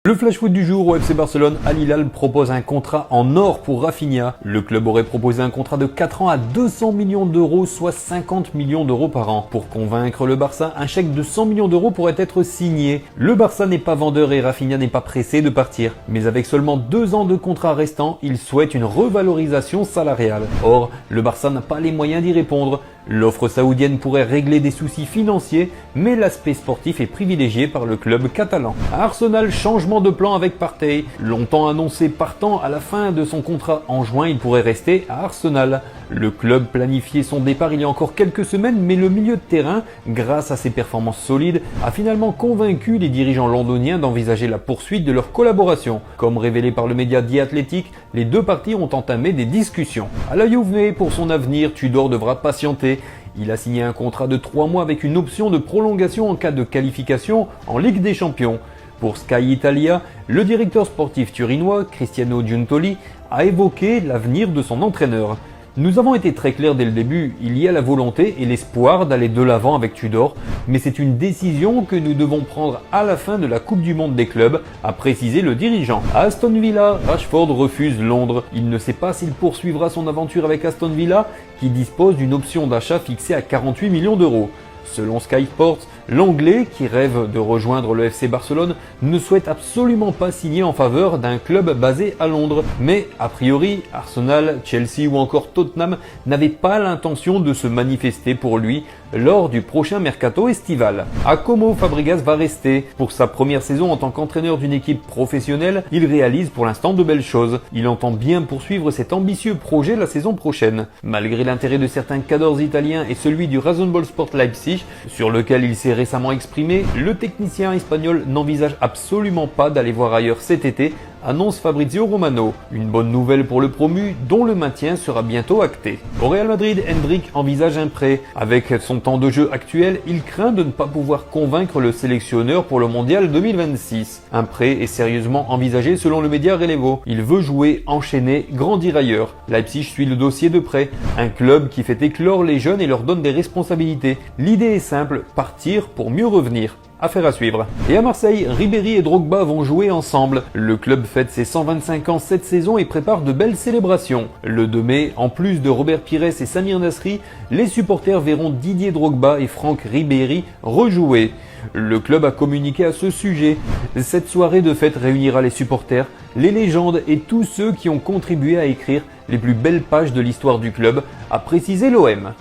Le flash foot du jour au FC Barcelone, Al Hilal propose un contrat en or pour Rafinha. Le club aurait proposé un contrat de 4 ans à 200 millions d'euros, soit 50 millions d'euros par an. Pour convaincre le Barça, un chèque de 100 millions d'euros pourrait être signé. Le Barça n'est pas vendeur et Rafinha n'est pas pressé de partir. Mais avec seulement 2 ans de contrat restant, il souhaite une revalorisation salariale. Or, le Barça n'a pas les moyens d'y répondre. L'offre saoudienne pourrait régler des soucis financiers, mais l'aspect sportif est privilégié par le club catalan. À Arsenal, changement de plan avec Partey. Longtemps annoncé partant à la fin de son contrat en juin, il pourrait rester à Arsenal. Le club planifiait son départ il y a encore quelques semaines, mais le milieu de terrain, grâce à ses performances solides, a finalement convaincu les dirigeants londoniens d'envisager la poursuite de leur collaboration. Comme révélé par le média The Athletic, les deux parties ont entamé des discussions. À la Juve, pour son avenir, Tudor devra patienter. Il a signé un contrat de 3 mois avec une option de prolongation en cas de qualification en Ligue des Champions. Pour Sky Italia, le directeur sportif turinois, Cristiano Giuntoli, a évoqué l'avenir de son entraîneur. Nous avons été très clairs dès le début, il y a la volonté et l'espoir d'aller de l'avant avec Tudor, mais c'est une décision que nous devons prendre à la fin de la Coupe du Monde des clubs, a précisé le dirigeant. À Aston Villa, Rashford refuse Londres. Il ne sait pas s'il poursuivra son aventure avec Aston Villa, qui dispose d'une option d'achat fixée à 48 millions d'euros. Selon Sky Sports, l'Anglais, qui rêve de rejoindre le FC Barcelone, ne souhaite absolument pas signer en faveur d'un club basé à Londres. Mais, a priori, Arsenal, Chelsea ou encore Tottenham n'avaient pas l'intention de se manifester pour lui lors du prochain mercato estival. À Como, Fabregas va rester. Pour sa première saison en tant qu'entraîneur d'une équipe professionnelle, il réalise pour l'instant de belles choses. Il entend bien poursuivre cet ambitieux projet la saison prochaine. Malgré l'intérêt de certains cadors italiens et celui du Rasenballsport Leipzig, sur lequel il s'est récemment exprimé, le technicien espagnol n'envisage absolument pas d'aller voir ailleurs cet été, annonce Fabrizio Romano. Une bonne nouvelle pour le promu, dont le maintien sera bientôt acté. Au Real Madrid, Hendrik envisage un prêt. Avec son temps de jeu actuel, il craint de ne pas pouvoir convaincre le sélectionneur pour le mondial 2026. Un prêt est sérieusement envisagé selon le média Relevo. Il veut jouer, enchaîner, grandir ailleurs. Leipzig suit le dossier de prêt. Un club qui fait éclore les jeunes et leur donne des responsabilités. L'idée est simple, partir pour mieux revenir. Affaire à suivre. Et à Marseille, Ribéry et Drogba vont jouer ensemble. Le club fête ses 125 ans cette saison et prépare de belles célébrations. Le 2 mai, en plus de Robert Pires et Samir Nasri, les supporters verront Didier Drogba et Franck Ribéry rejouer. Le club a communiqué à ce sujet. Cette soirée de fête réunira les supporters, les légendes et tous ceux qui ont contribué à écrire les plus belles pages de l'histoire du club, a précisé l'OM.